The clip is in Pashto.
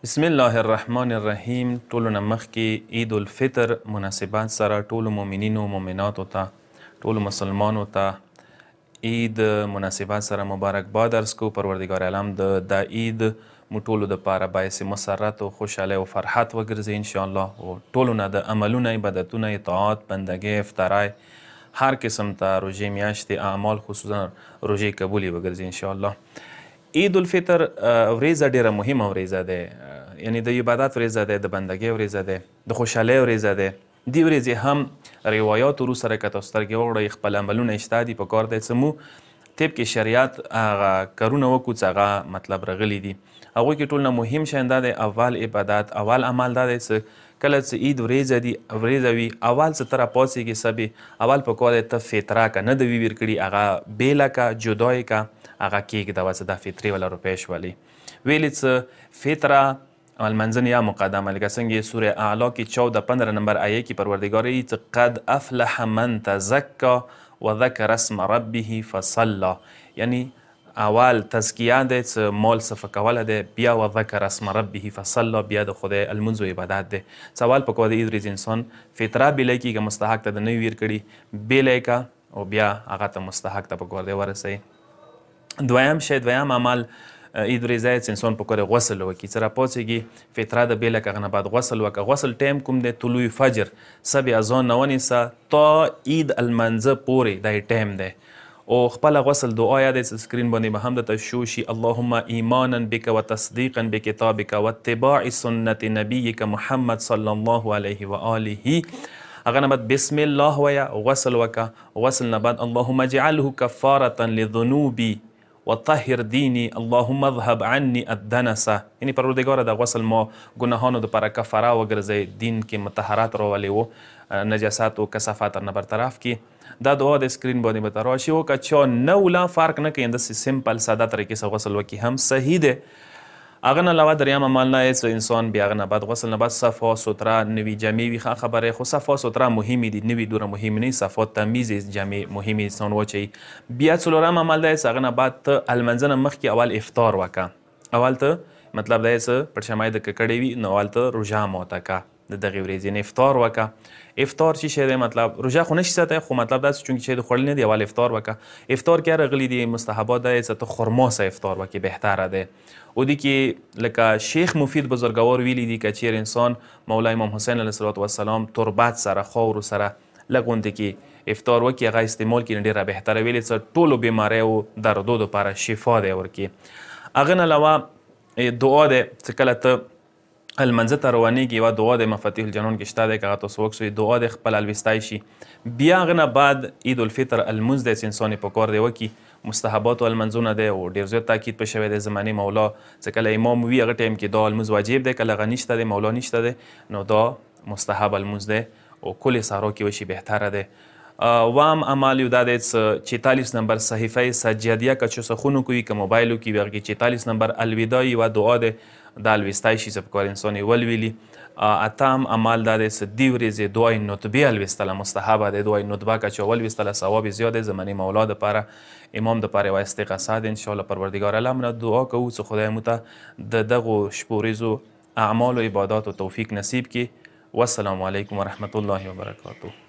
بسم الله الرحمن الرحیم. ټولو نه مخکې عید الفطر مناسبات سره ټولو مؤمنینو مؤمناتو ته ټولو مسلمانو ته عید مناسبات سره مبارکباد عرض کو. پروردګار عالم د عید مو ټولو دپاره باعث مسرت او خوشحالۍ او فرحت وګرځي انشاءالله. او ټولو نه د عملونه، عبادتونه، اطاعات، بندګۍ، افطارای، هر قسم ته روژې میاشتې اعمال خصوصا روژې قبولې وګرځي انشاءالله. عید الفطر ورځه ډیره مهمه ورځه ده، یعنی د عبادت ورځه ده، د بندګۍ ورځه ده، د خوشحالۍ ورځه ده. دې ورځې هم روایات ورو سره که تاسو سترګې وغړئ خپل عملونه شته دي، په کار دی څه مو طبق شریعت هغه کارونه وکړو چې هغه مطلب راغلي دي. هغوی کې ټول نه مهم شی دا دی، اول عبادت، اول عمل دا دی چې کله چې عید ورځه وي اول څه ته راپاڅېږي سبې اول په کار دی ته فطره که نه د وي ویر کړي هغه بیله که جدا یې که هغه کېږده چې دا فطرې وله روپۍ شولې ویلې څه فطره المنځنه یا مقدمه لکه څنګه سوره اعلی کې 14-15 نمبر آیه کې پروردګار یې چې قد افلح من تزکا وذکر اسم ربه فصلی، یعنی اول تزکیه دی چې مال صفه کوله دی، بیا وذکر اسم ربه فصلی، بیا د خدای المنځ و عبادت دی. سوال په کوه د عید ورځې انسان فطره بیلی کېږي، مستحق ته د نه ویر کړي بیلی که او بیا هغه ته مستحق ته په کار دی ورسوي. دویم عمل عید ورځه چې انسان په کار غسل وکړي، چې راپاڅېږي فطره د بیله که هغه نه بعد غسل وکړه. غسل ټایم کوم دی؟ طلوع فجر، سبې اذان نه ونیسه تا عید المنځه پورې دا ټایم دی. او خپله غسل دعا یاد دی چې سکرین باندې به هم درته شو شي، اللهم ایمانا بک و تصدیقا بکتابک و اتباع سنت نبیک محمد صلی الله علیه و آله. هغه نه بعد بسم الله ویه، غسل وکړه. غسل نه بعد اللهم اجعله کفارة لذنوبی وطهر دینی اللهم اذهب عني الدنس، یعنی پروردګاره د غسل ما ګناهانو دپاره کفاره وګرځئ، دین کې مطهرات راولې و، نجاسات و کثافات نه برطرف کړي. دا دعا د سکرین باندې به ته راشي. او که چا نه ولا فرق نه کوي همداسې سمپل ساده طریقې سره غسل وکړي هم صحیح دی. هغه نه علاوه دریم عمل نه یې چې انسان بیا هغه نه بعد غسل نه بعد صفا سوتره نوي جامې وي، ښه خبره، خو صفا سوتره مهمې دي، نوي دوره مهم نه، صفا تمیز جامې مهمې انسان واچوي. بیا څلورم عمل دی چې هغه نه بعد ته المنځه نه مخکې اول افطار وکړه. اول ته مطلب دا یې چې پړشمای د ککړې وي نو اول ته روژه ماته که د دغې ورځې نه افطار وکړه. افطار چې شی دی مطلب روژه خو نشي ساتی، خو مطلب دا چې چونکې شی د خوړل نه دی اول افطار وکړه. افطار کې راغلي دي مستحبات دا یې چې ته خرما سره افطار وکړې بهتره دی. او دې کې لکه شیخ مفید بزرګوار ویلي دي که چیرې انسان مولا امام حسین علیه الصلاة والسلام تربت سره خاورو سره لږ غوندې کې افطار وکړي هغه استعمال کړي ډېره بهتره، ویلې چې ټولو بیماریو دردو دپاره شفا دی ورکړي. هغه نه علاوه دعا دی چې کله ته المنځه ته روانېږي، یوه دعا د مفاتیح الجنان کې شته دی، که هغه تاسو وکسوئ دعا د خپل الوستی شي. بیا هغه نه بعد عید الفطر المنځ دی چې انسان یې په کار دی وکړي. مستحباتو المنځونه دی او ډېر زیات تاکید په شوی دی زمانې مولا چې کله امام وي هغه ټایم کې دا المنځ واجب دی، کله هغه نشته دی مولا نشته دی نو دا مستحب المنځ دی او کل سهارا کې وشي بهتره دی. وام عمل یو دا دی چې 46 نمبر صحیفه سجادیه که چه سخونو کوي که موبایلو کې وي هغه کې 46 نمبر الوداع یوه دعا دی د الوستی شي چې په کار انسان یې ولولي. اتم عمل دا دی چې دې ورځې دعای نطبې الوستله مستحبه دی. دعای نطبه که چا ولوستله ثواب یې زیات دی. زمانې مولا دپاره امام دپاره یوه استغاثه دی. انشاءالله پروردګار عالم نه دعا کوو چې خدای مو ته د دغو شپو ورځو اعمال و عبادات و توفیق نصیب کړي. والسلام علیکم ورحمة الله وبرکاته.